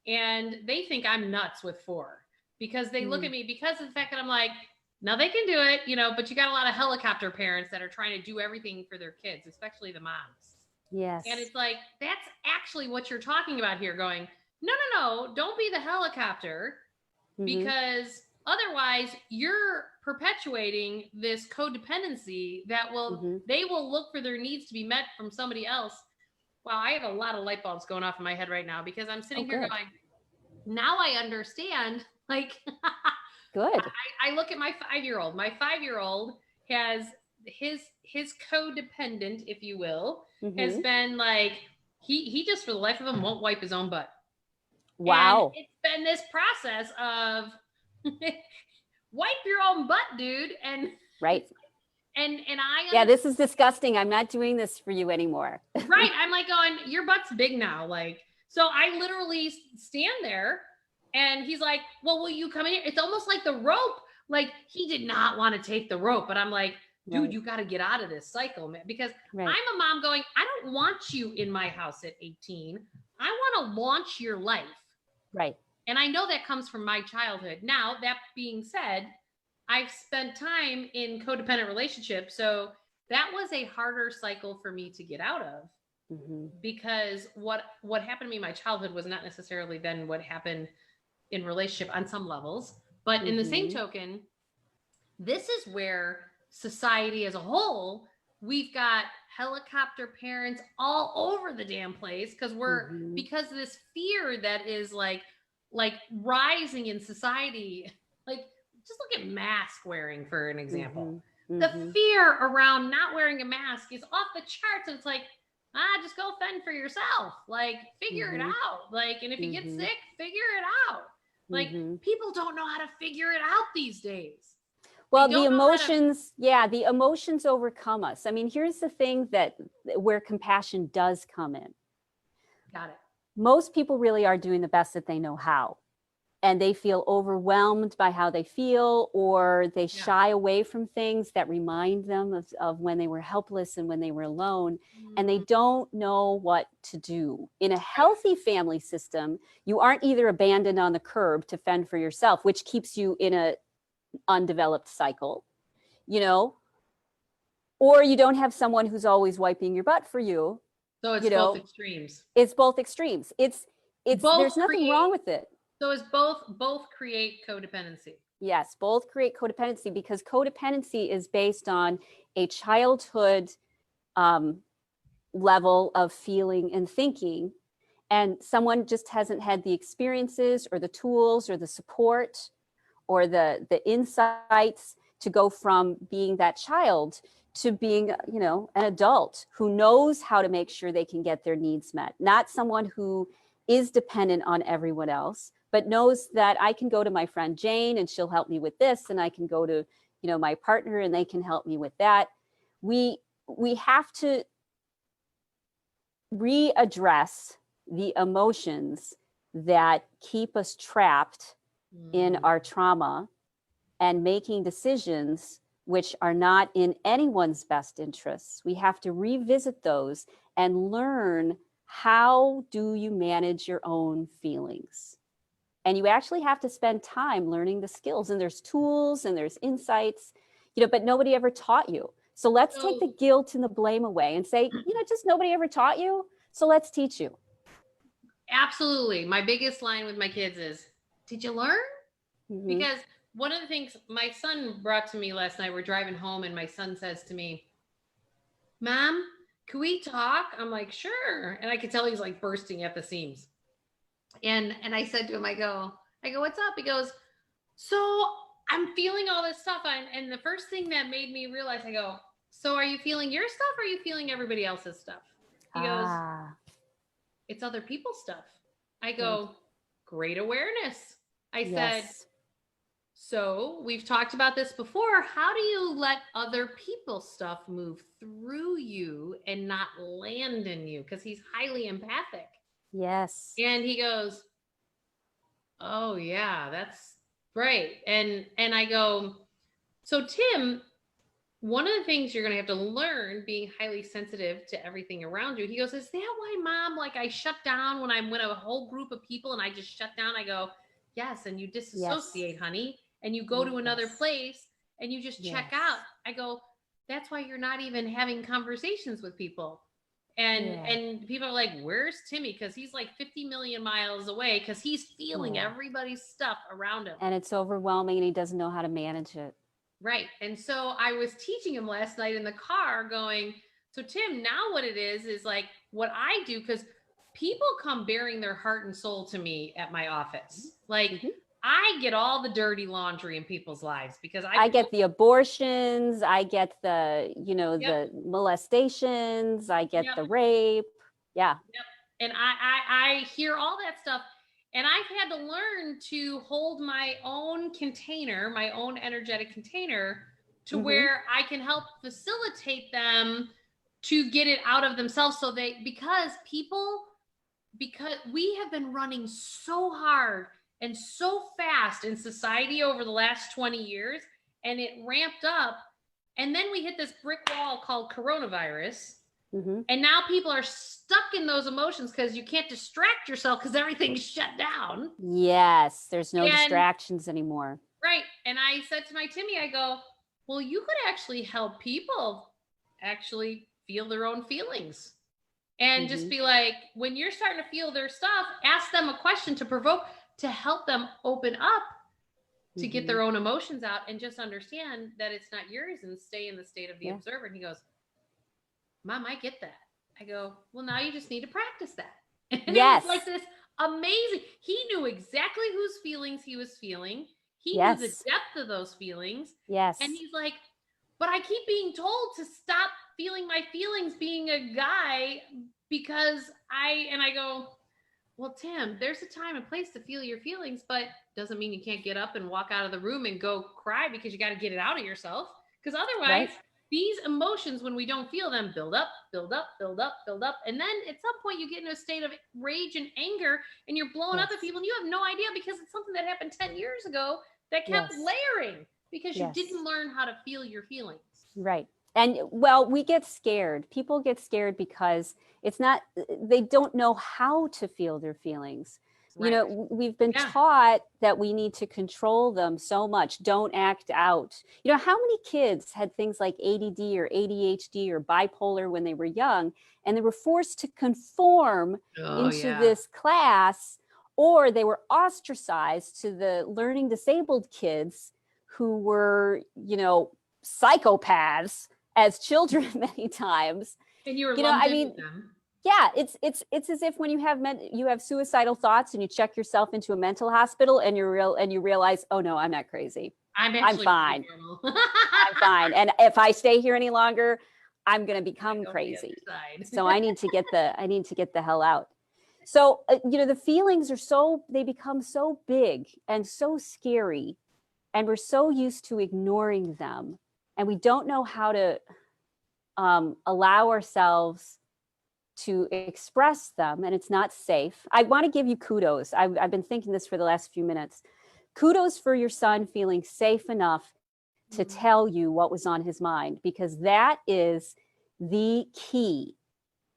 and they think I'm nuts with 4 because they look at me because of the fact that I'm like, now they can do it, you know, but you got a lot of helicopter parents that are trying to do everything for their kids, especially the moms. Yes. And it's like, that's actually what you're talking about here, going, no, don't be the helicopter, because otherwise you're perpetuating this codependency that will, they will look for their needs to be met from somebody else. Wow, I have a lot of light bulbs going off in my head right now, because I'm sitting here going, now I understand, like, good. I look at my 5-year-old. My 5-year-old has his codependent, if you will, has been like, he just for the life of him won't wipe his own butt. Wow. And it's been this process of wipe your own butt, dude. And right. And I yeah, this is disgusting. I'm not doing this for you anymore. Right. I'm like going, your butt's big now. Like, so I literally stand there, and he's like, well, will you come in here? It's almost like the rope. Like, he did not want to take the rope, but I'm like, dude, you got to get out of this cycle, man. Because I'm a mom going, I don't want you in my house at 18. I want to launch your life. Right. And I know that comes from my childhood. Now, that being said, I've spent time in codependent relationships. So that was a harder cycle for me to get out of, because what happened to me in my childhood was not necessarily then what happened in relationship on some levels. But in the same token, this is where society as a whole, we've got helicopter parents all over the damn place, because because of this fear that is like rising in society. Like, just look at mask wearing, for an example. The fear around not wearing a mask is off the charts. And it's like, just go fend for yourself. Like, figure it out. Like, and if you get sick, figure it out. Like, people don't know how to figure it out these days. Well, the emotions, the emotions overcome us. I mean, here's the thing where compassion does come in. Got it. Most people really are doing the best that they know how. And they feel overwhelmed by how they feel, or they shy away from things that remind them of when they were helpless and when they were alone, and they don't know what to do. In a healthy family system, you aren't either abandoned on the curb to fend for yourself, which keeps you in a undeveloped cycle, you know, or you don't have someone who's always wiping your butt for you. So it's both extremes. It's both extremes. It's there's nothing wrong with it. So it's both create codependency. Yes, both create codependency, because codependency is based on a childhood level of feeling and thinking, and someone just hasn't had the experiences or the tools or the support or the insights to go from being that child to being, you know, an adult who knows how to make sure they can get their needs met, not someone who is dependent on everyone else, but knows that I can go to my friend Jane and she'll help me with this, and I can go to, you know, my partner and they can help me with that. We have to readdress the emotions that keep us trapped in our trauma and making decisions which are not in anyone's best interests. We have to revisit those and learn, how do you manage your own feelings? And you actually have to spend time learning the skills, and there's tools and there's insights, you know, but nobody ever taught you. So let's take the guilt and the blame away and say, you know, just nobody ever taught you. So let's teach you. Absolutely. My biggest line with my kids is, did you learn? Because one of the things my son brought to me last night, we're driving home and my son says to me, Mom, can we talk? I'm like, sure. And I could tell he's like bursting at the seams. And I said to him, I go, what's up? He goes, so I'm feeling all this stuff. And the first thing that made me realize, I go, so are you feeling your stuff or are you feeling everybody else's stuff? He goes, it's other people's stuff. I go, great awareness. I said, so we've talked about this before. How do you let other people's stuff move through you and not land in you? Because he's highly empathic. Yes. And he goes, oh yeah, that's right. And I go, so Tim, one of the things you're going to have to learn, being highly sensitive to everything around you. He goes, is that why, Mom, like I shut down when I'm with a whole group of people and I just shut down? I go, yes. And you disassociate, honey. And you go to another place and you just check out. I go, that's why you're not even having conversations with people. And people are like, where's Timmy? Because he's like 50 million miles away because he's feeling everybody's stuff around him. And it's overwhelming and he doesn't know how to manage it. Right. And so I was teaching him last night in the car going, so Tim, now what it is like what I do, because people come bearing their heart and soul to me at my office. Like, I get all the dirty laundry in people's lives because I get the abortions, I get the, you know, the molestations, I get the rape. Yeah. And I hear all that stuff. And I've had to learn to hold my own container, my own energetic container, to where I can help facilitate them to get it out of themselves. So because we have been running so hard and so fast in society over the last 20 years, and it ramped up. And then we hit this brick wall called coronavirus. And now people are stuck in those emotions because you can't distract yourself because everything's shut down. Yes, there's no distractions anymore. Right. And I said to my Timmy, I go, well, you could actually help people actually feel their own feelings. And just be like, when you're starting to feel their stuff, ask them a question to provoke, to help them open up to get their own emotions out and just understand that it's not yours and stay in the state of the observer. And he goes, Mom, I get that. I go, well, now you just need to practice that. And it was like this amazing. He knew exactly whose feelings he was feeling. He knew the depth of those feelings. Yes. And he's like, but I keep being told to stop feeling my feelings being a guy because I go, well, Tim, there's a time and place to feel your feelings, but doesn't mean you can't get up and walk out of the room and go cry because you got to get it out of yourself. Because otherwise, these emotions, when we don't feel them, build up, build up, build up, build up. And then at some point you get in a state of rage and anger and you're blowing up at people and you have no idea because it's something that happened 10 years ago that kept layering because you didn't learn how to feel your feelings. Right. And well, we get scared. People get scared because they don't know how to feel their feelings. Right. You know, we've been taught that we need to control them so much. Don't act out. You know, how many kids had things like ADD or ADHD or bipolar when they were young, and they were forced to conform into this class, or they were ostracized to the learning disabled kids who were, you know, psychopaths as children many times. And you were lumped in with them. Yeah, it's as if when you have suicidal thoughts and you check yourself into a mental hospital and you realize, oh no, I'm not crazy. I'm I'm actually fine. normal. I'm fine. And if I stay here any longer, I'm going to become Go to the crazy. other side. So I need to get the hell out. So, the feelings are they become so big and so scary, and we're so used to ignoring them, and we don't know how to allow ourselves to express them, and it's not safe. I want to give you kudos. I've been thinking this for the last few minutes. Kudos for your son feeling safe enough to tell you what was on his mind, because that is the key.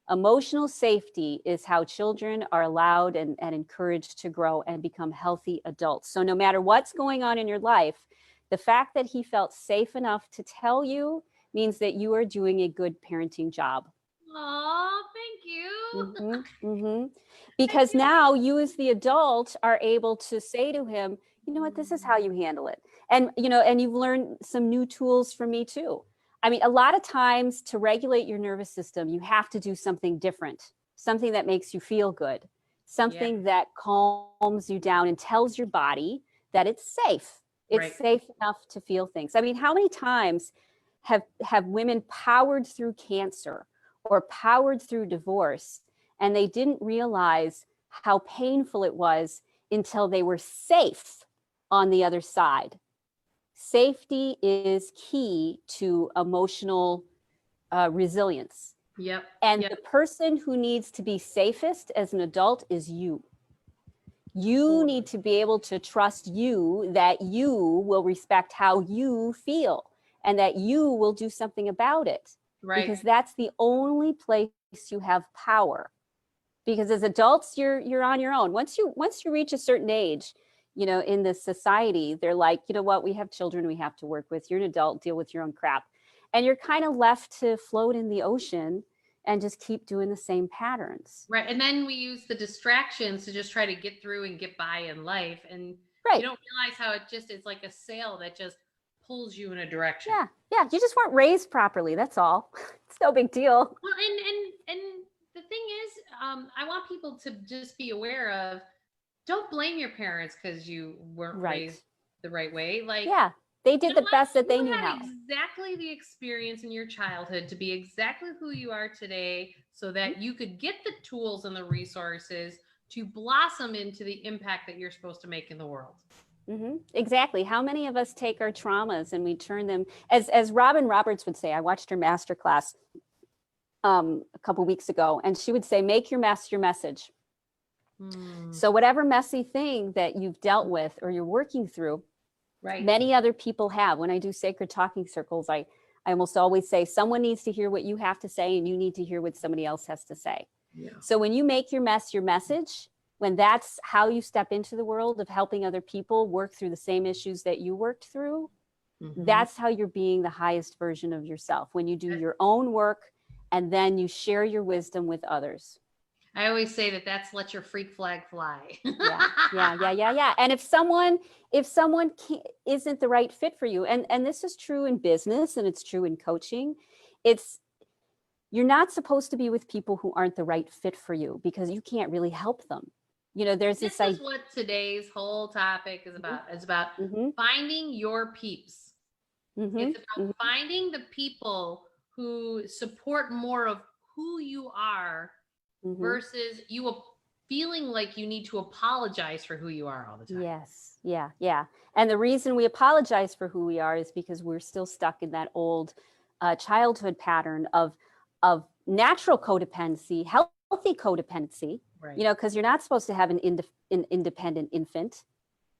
Emotional safety is how children are allowed and encouraged to grow and become healthy adults. So no matter what's going on in your life, the fact that he felt safe enough to tell you means that you are doing a good parenting job. Oh, thank you. Because now you as the adult are able to say to him, you know what, this is how you handle it. And, and you've learned some new tools from me too. I mean, a lot of times to regulate your nervous system, you have to do something different, something that makes you feel good, something that calms you down and tells your body that it's safe. It's safe enough to feel things. I mean, how many times have women powered through cancer or powered through divorce, and they didn't realize how painful it was until they were safe on the other side? Safety is key to emotional resilience. Yep. And the person who needs to be safest as an adult is you. You need to be able to trust you, that you will respect how you feel and that you will do something about it. Right. Because that's the only place you have power. Because as adults, you're on your own. Once you reach a certain age, in this society, they're like, you know what, we have children we have to work with. You're an adult, deal with your own crap. And you're kind of left to float in the ocean and just keep doing the same patterns. Right. And then we use the distractions to just try to get through and get by in life. And you don't realize how it just is like a sail that just pulls you in a direction. Yeah. You just weren't raised properly. That's all. It's no big deal. Well, and the thing is, I want people to just be aware of, don't blame your parents because you weren't raised the right way. Like, they did the best that they knew how. Exactly the experience in your childhood to be exactly who you are today, so that you could get the tools and the resources to blossom into the impact that you're supposed to make in the world. Exactly. How many of us take our traumas and we turn them, as Robin Roberts would say, I watched her masterclass a couple weeks ago, and she would say, make your mess your message. So whatever messy thing that you've dealt with or you're working through, many other people have. When I do sacred talking circles, I almost always say, someone needs to hear what you have to say and you need to hear what somebody else has to say. So when you make your mess your message, when that's how you step into the world of helping other people work through the same issues that you worked through, that's how you're being the highest version of yourself. When you do your own work and then you share your wisdom with others. I always say that's let your freak flag fly. Yeah. And if someone isn't the right fit for you, and this is true in business and it's true in coaching, you're not supposed to be with people who aren't the right fit for you, because you can't really help them. There's this is what today's whole topic is about. It's about finding your peeps. It's about finding the people who support more of who you are, versus you feeling like you need to apologize for who you are all the time. Yes. Yeah. And the reason we apologize for who we are is because we're still stuck in that old childhood pattern of natural codependency, healthy codependency, because you're not supposed to have an independent infant.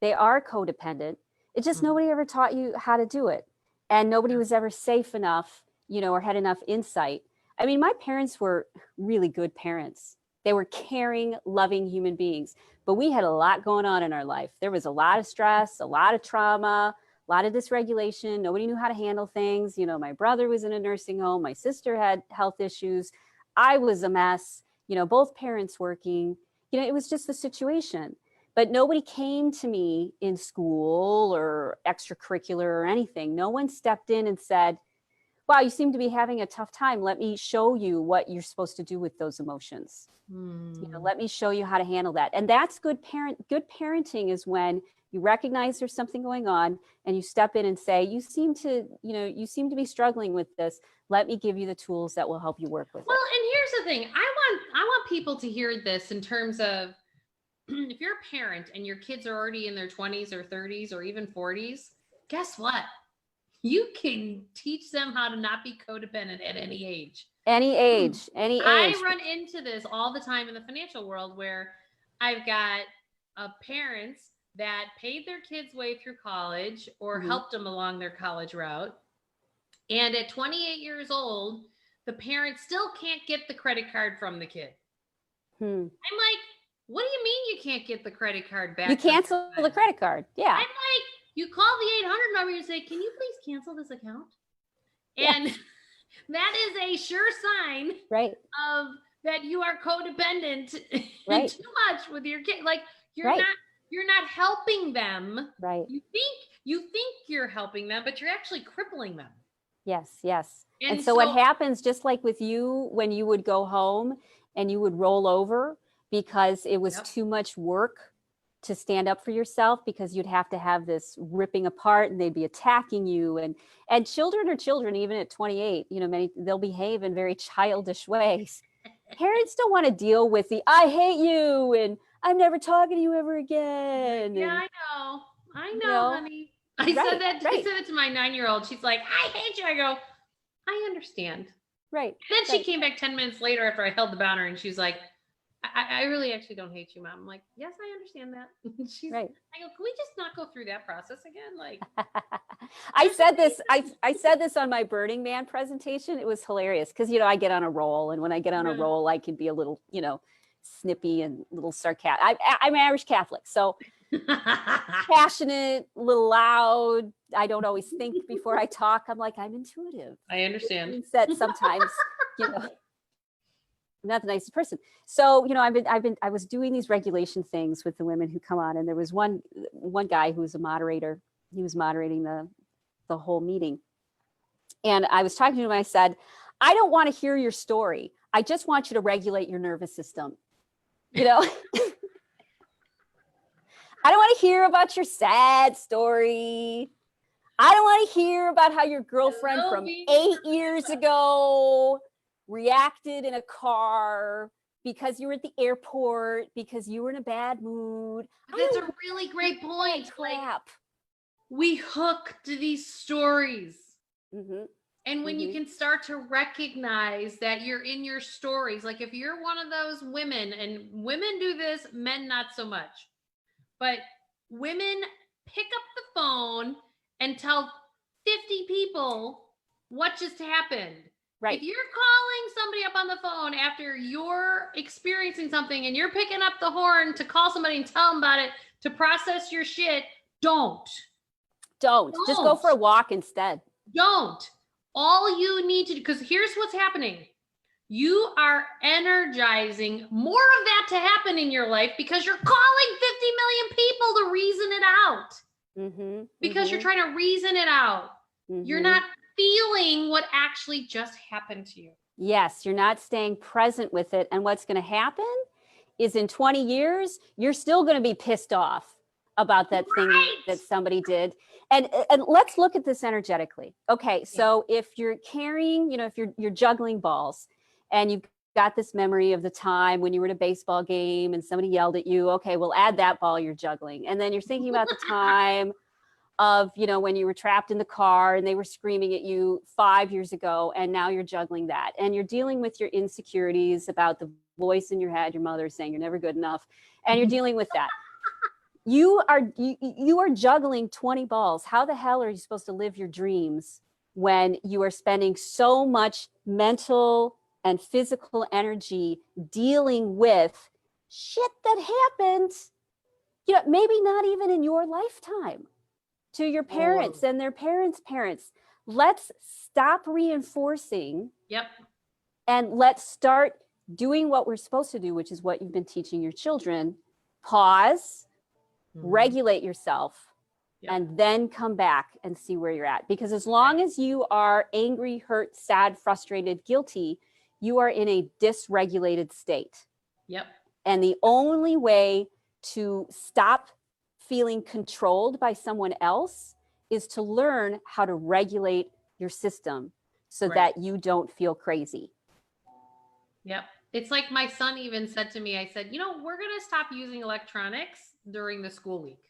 They are codependent. It's just nobody ever taught you how to do it. And nobody was ever safe enough, or had enough insight. I mean, my parents were really good parents. They were caring, loving human beings, but we had a lot going on in our life. There was a lot of stress, a lot of trauma, a lot of dysregulation. Nobody knew how to handle things. My brother was in a nursing home. My sister had health issues. I was a mess, both parents working. It was just the situation. But nobody came to me in school or extracurricular or anything. No one stepped in and said, wow, you seem to be having a tough time. Let me show you what you're supposed to do with those emotions. Let me show you how to handle that. And that's good parenting, is when You recognize there's something going on and you step in and say, you seem to be struggling with this. Let me give you the tools that will help you work with it. Well, and here's the thing. I want people to hear this in terms of if you're a parent and your kids are already in their 20s or 30s or even 40s, guess what? You can teach them how to not be codependent at any age. Any age, any age. I run into this all the time in the financial world where I've got parents that paid their kids' way through college or helped them along their college route. And at 28 years old, the parent still can't get the credit card from the kid. I'm like, what do you mean you can't get the credit card back? You cancel the credit card. Yeah. I'm like, you call the 800 number and say, can you please cancel this account? And that is a sure sign of that you are codependent too much with your kid. Like you're not helping them. Right. You think you're helping them, but you're actually crippling them. Yes, yes. And so what happens, just like with you, when you would go home and you would roll over because it was too much work to stand up for yourself, because you'd have to have this ripping apart and they'd be attacking you. And children are children, even at 28, they'll behave in very childish ways. Parents don't want to deal with the, I hate you and I'm never talking to you ever again. Yeah, I know, honey. I said that to my 9-year-old. She's like, I hate you. I go, I understand. Right. Then she came back 10 minutes later after I held the boundary and she's like, I really actually don't hate you, Mom. I'm like, yes, I understand that. She's I go, can we just not go through that process again? Like, I said this on my Burning Man presentation. It was hilarious because, I get on a roll, and when I get on a roll, I can be a little, snippy and a little sarcastic. I'm Irish Catholic, so passionate, a little loud. I don't always think before I talk. I'm like, I'm intuitive. I understand. That sometimes, I'm not the nicest person. So, I was doing these regulation things with the women who come on, and there was one guy who was a moderator. He was moderating the whole meeting. And I was talking to him, and I said, I don't want to hear your story. I just want you to regulate your nervous system. I don't want to hear about your sad story. I don't want to hear about how your girlfriend from 8 years ago reacted in a car because you were at the airport, because you were in a bad mood. That's a really great point. Like, we hook to these stories. And when you can start to recognize that you're in your stories, like if you're one of those women, and women do this, men not so much, but women pick up the phone and tell 50 people what just happened. Right. If you're calling somebody up on the phone after you're experiencing something and you're picking up the horn to call somebody and tell them about it, to process your shit, don't. Just go for a walk instead. Don't. All you need to do, because here's what's happening. You are energizing more of that to happen in your life because you're calling 50 million people to reason it out. Because you're trying to reason it out. You're not feeling what actually just happened to you. Yes, you're not staying present with it. And what's going to happen is in 20 years, you're still going to be pissed off about that thing that somebody did. And let's look at this energetically. Okay, so if you're carrying, if you're juggling balls and you've got this memory of the time when you were at a baseball game and somebody yelled at you, okay, we'll add that ball you're juggling. And then you're thinking about the time of, when you were trapped in the car and they were screaming at you 5 years ago, and now you're juggling that. And you're dealing with your insecurities about the voice in your head, your mother saying you're never good enough, and you're dealing with that. You are juggling 20 balls. How the hell are you supposed to live your dreams when you are spending so much mental and physical energy dealing with shit that happened, maybe not even in your lifetime, to your parents and their parents' parents? Let's stop reinforcing. And let's start doing what we're supposed to do, which is what you've been teaching your children. Pause, regulate yourself, and then come back and see where you're at. Because as long as you are angry, hurt, sad, frustrated, guilty, you are in a dysregulated state. And the only way to stop feeling controlled by someone else is to learn how to regulate your system so that you don't feel crazy. Yep. It's like my son even said to me, I said, you know, we're going to stop using electronics during the school week.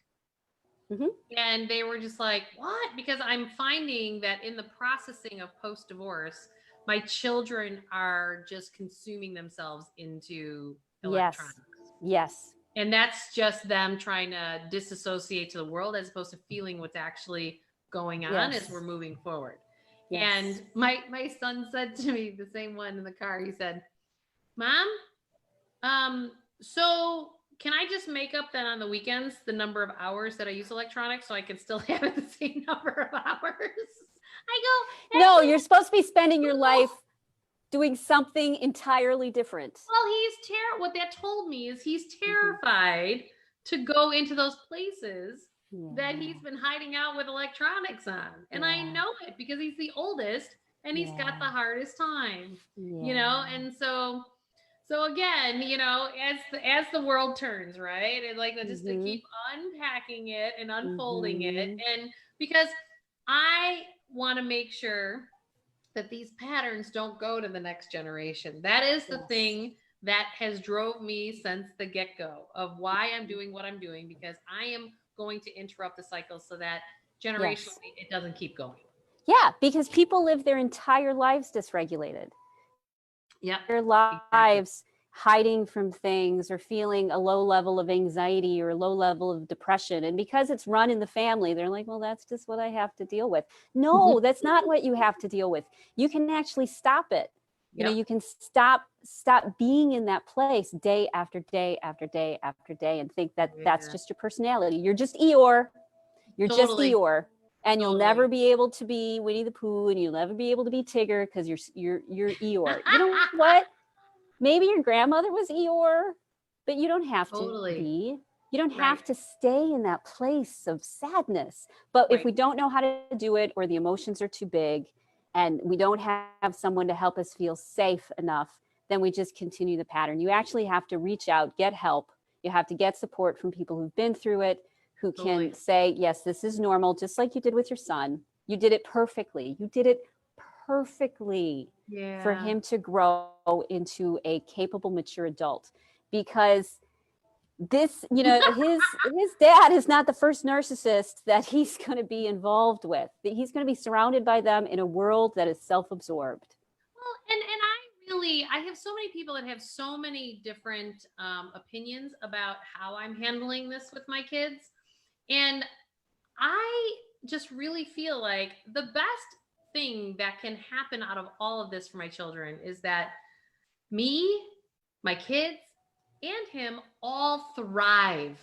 And they were just like, what? Because I'm finding that in the processing of post-divorce, my children are just consuming themselves into electronics. Yes. And that's just them trying to disassociate to the world as opposed to feeling what's actually going on as we're moving forward. And my son said to me, the same one in the car, he said, Mom, so can I just make up then on the weekends the number of hours that I use electronics so I can still have the same number of hours? I go, no, you're supposed to be spending your life doing something entirely different. Well, what that told me is he's terrified to go into those places that he's been hiding out with electronics on. And I know it because he's the oldest and he's got the hardest time, you know? And so again, you know, as the world turns, right? And like just to keep unpacking it and unfolding it. And because I want to make sure that these patterns don't go to the next generation. That is the thing that has drove me since the get-go of why I'm doing what I'm doing, because I am going to interrupt the cycle so that generationally it doesn't keep going. Yeah, because people live their entire lives dysregulated. Their lives hiding from things or feeling a low level of anxiety or a low level of depression. And because it's run in the family, they're like, well, that's just what I have to deal with. No, that's not what you have to deal with. You can actually stop it. You know, you can stop being in that place day after day after day after day and think that that's just your personality. You're just Eeyore. You're just Eeyore. And you'll never be able to be Winnie the Pooh, and you'll never be able to be Tigger because you're Eeyore. You know what? Maybe your grandmother was Eeyore, but you don't have to be. You don't have to stay in that place of sadness. But if we don't know how to do it, or the emotions are too big, and we don't have someone to help us feel safe enough, then we just continue the pattern. You actually have to reach out, get help. You have to get support from people who've been through it, who can say, yes, this is normal, just like you did with your son. You did it perfectly. You did it perfectly for him to grow into a capable, mature adult. Because this, you know, his dad is not the first narcissist that he's going to be involved with. He's going to be surrounded by them in a world that is self-absorbed. Well, and I have so many people that have so many different opinions about how I'm handling this with my kids. And I just really feel like the best thing that can happen out of all of this for my children is that me, my kids, and him all thrive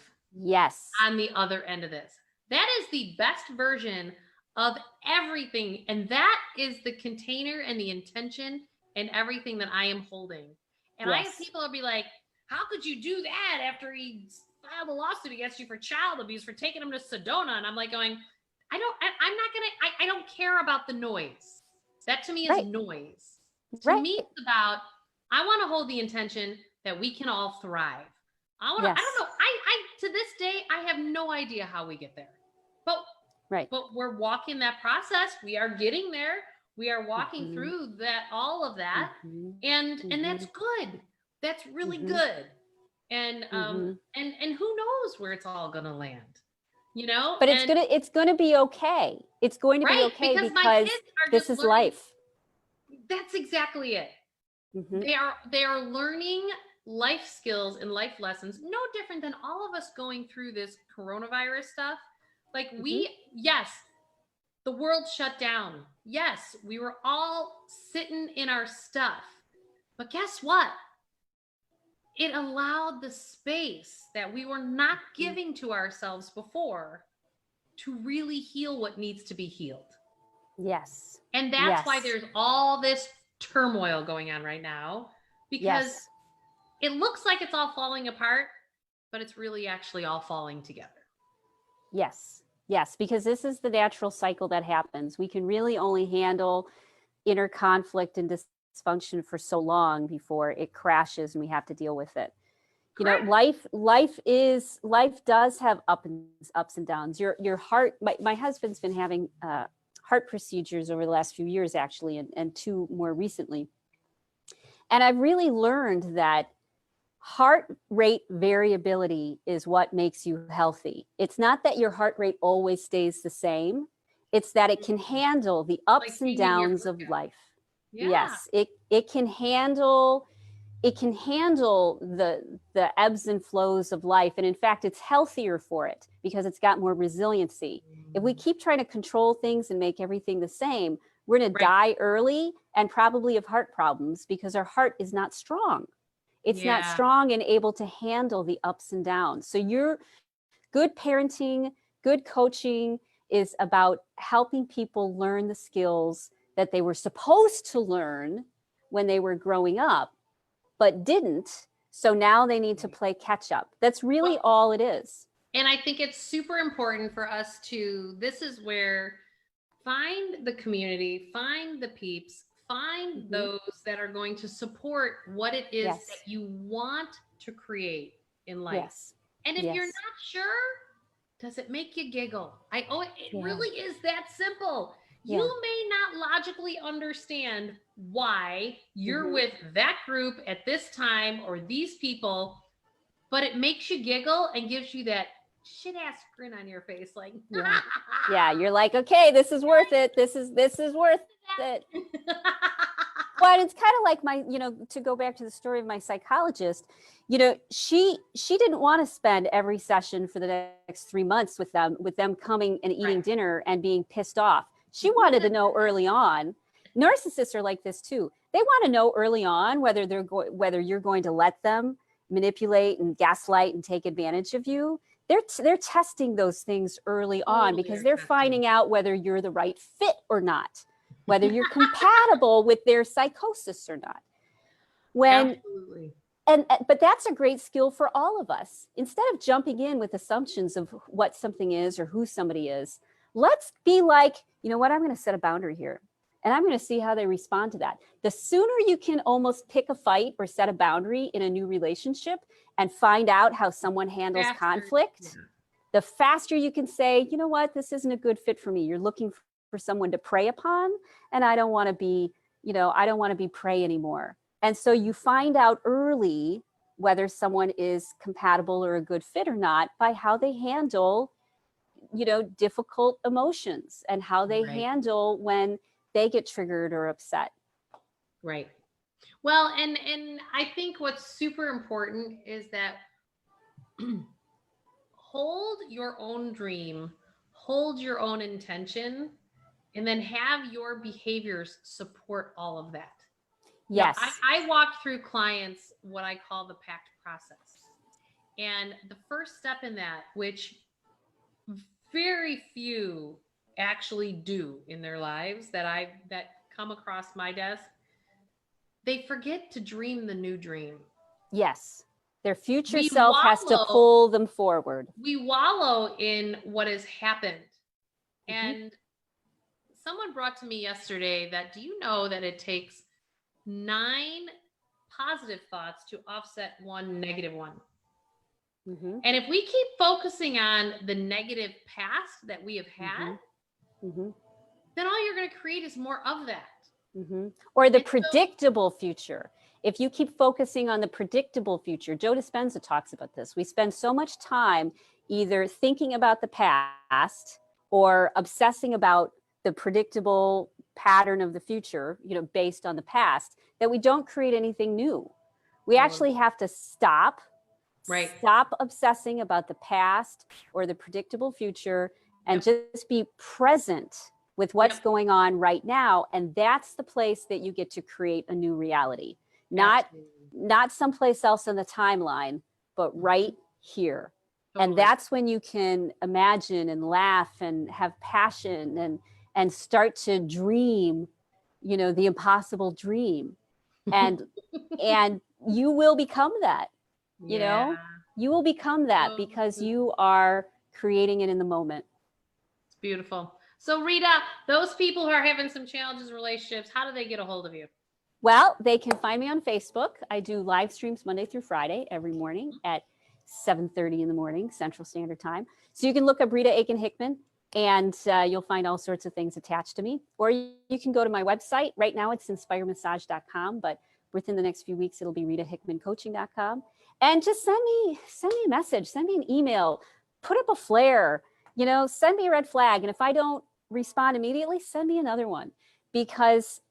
on the other end of this. That is the best version of everything. And that is the container and the intention and everything that I am holding. And I have people that'll be like, how could you do that after he filed a lawsuit against you for child abuse, for taking him to Sedona? And I'm like going, I don't care about the noise. That to me is noise. To me, it's about, I want to hold the intention that we can all thrive. I don't know. I to this day, I have no idea how we get there, but we're walking that process. We are getting there. We are walking through that, all of that. And that's good. That's really good. And and who knows where it's all going to land, you know? But it's gonna be okay. It's going to be okay because this is life. That's exactly it. They are learning life skills and life lessons, no different than all of us going through this coronavirus stuff. Like yes, the world shut down. Yes, we were all sitting in our stuff. But guess what? It allowed the space that we were not giving to ourselves before to really heal what needs to be healed. Yes. And that's why there's all this turmoil going on right now, because it looks like it's all falling apart, but it's really actually all falling together. Yes, because this is the natural cycle that happens. We can really only handle inner conflict and dysfunction for so long before it crashes and we have to deal with it. You know, life does have ups and downs. Your heart, my husband's been having heart procedures over the last few years, actually, and 2 more recently. And I've really learned that heart rate variability is what makes you healthy. It's not that your heart rate always stays the same. It's that it can handle the ups and downs of life. Yeah. Yes, it can handle the ebbs and flows of life. And in fact, it's healthier for it because it's got more resiliency. If we keep trying to control things and make everything the same, we're going to die early and probably of heart problems because our heart is not strong. It's not strong and able to handle the ups and downs. So your good parenting, good coaching is about helping people learn the skills that they were supposed to learn when they were growing up, but didn't. So now they need to play catch up. That's really all it is. And I think it's super important for us to, this is where find the community, find the peeps, find those that are going to support what it is that you want to create in life. And if you're not sure, does it make you giggle? It really is that simple. You may not logically understand why you're with that group at this time or these people, but it makes you giggle and gives you that shit ass grin on your face. Like, you're like, okay, this is worth it. This is worth it. But it's kind of like to go back to the story of my psychologist, she didn't want to spend every session for the next 3 months with them coming and eating dinner and being pissed off. She wanted to know early on. Narcissists are like this too. They want to know early on whether you're going to let them manipulate and gaslight and take advantage of you. They're testing those things early on because they're finding out whether you're the right fit or not, whether you're compatible with their psychosis or not. But that's a great skill for all of us. Instead of jumping in with assumptions of what something is or who somebody is, let's be like, you know what, I'm going to set a boundary here and I'm going to see how they respond to that. The sooner you can almost pick a fight or set a boundary in a new relationship and find out how someone handles conflict, the faster you can say, you know what, this isn't a good fit for me. You're looking for someone to prey upon, and I don't want to be, I don't want to be prey anymore. And so you find out early whether someone is compatible or a good fit or not by how they handle difficult emotions and how they handle when they get triggered or upset. Right. Well, and I think what's super important is that hold your own dream, hold your own intention, and then have your behaviors support all of that. Yes. Now, I walk through clients what I call the PACT process. And the first step in that, which very few actually do in their lives that come across my desk, they forget to dream the new dream. Yes. Their future self has to pull them forward. We wallow in what has happened. And someone brought to me yesterday that, do you know that it takes 9 positive thoughts to offset 1 negative one? And if we keep focusing on the negative past that we have had, then all you're going to create is more of that. Or the predictable future. If you keep focusing on the predictable future, Joe Dispenza talks about this. We spend so much time either thinking about the past or obsessing about the predictable pattern of the future, based on the past, that we don't create anything new. We actually have to stop obsessing about the past or the predictable future and just be present with what's going on right now. And that's the place that you get to create a new reality, not someplace else in the timeline, but right here. And that's when you can imagine and laugh and have passion and start to dream, the impossible dream. And you will become that. You will become that because you are creating it in the moment. It's beautiful. So Rita, those people who are having some challenges in relationships, how do they get a hold of you? Well, they can find me on Facebook. I do live streams Monday through Friday every morning at 7:30 in the morning, Central Standard Time. So you can look up Rita 𝐀𝐻 and you'll find all sorts of things attached to me. Or you can go to my website. Right now it's inspiremassage.com, but within the next few weeks, it'll be 𝘰𝐻ickmancoaching.com. And just send me a message, send me an email, put up a flare, you know, send me a red flag. And if I don't respond immediately, send me another one, because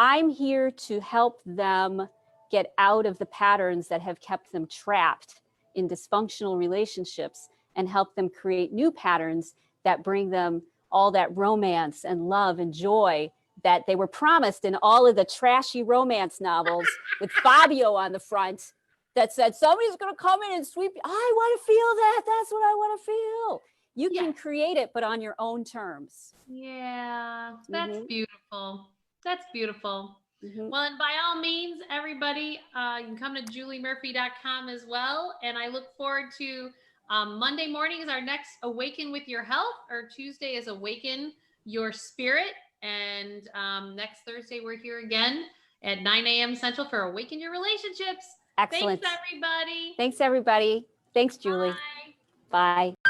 I'm here to help them get out of the patterns that have kept them trapped in dysfunctional relationships and help them create new patterns that bring them all that romance and love and joy that they were promised in all of the trashy romance novels with Fabio on the front that said, somebody's going to come in and sweep you. I want to feel that. That's what I want to feel. You can create it, but on your own terms. Yeah, that's beautiful. That's beautiful. Well, and by all means, everybody, you can come to juliemurphy.com as well. And I look forward to Monday morning is our next Awaken with Your Health. Or Tuesday is Awaken Your Spirit. And next Thursday, we're here again at 9 a.m. Central for Awaken Your Relationships. Excellent. Thanks, everybody. Thanks, everybody. Thanks, Julie. Bye. Bye.